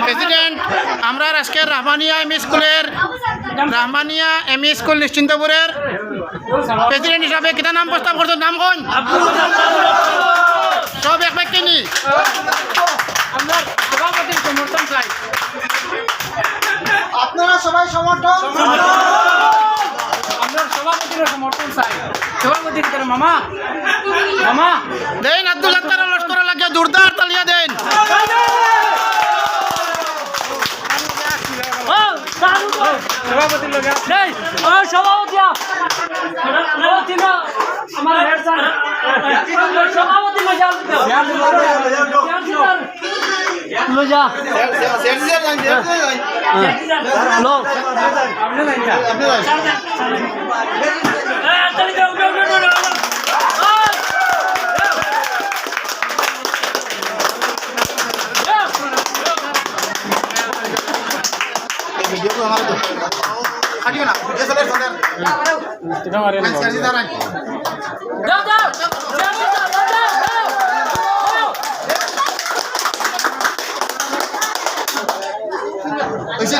President আমরা আজকের Rahmania ME school নিশ্চিন্তপুরের president হিসাবে কিতা নাম প্রস্তাব করছেন? নাম কোন সব এক ব্যক্তি নি সভাপতির সমর্থন চাই। আপনারা সবাই সমর্থন, আমরা সভাপতির সমর্থন চাই। সভাপতি মামা মামা দেন আব্দুল আত্তার লস্কর লাগিয়ে জোরদার তালিয়া দেন। সভাপতি লোক নেই সভাপতি আমার সভাপতি লোজা ভিডিও আমার তো খাটিও না এসলে সদের এটা মারেন সার্জি দাঁড়ান দাও দাও হইছে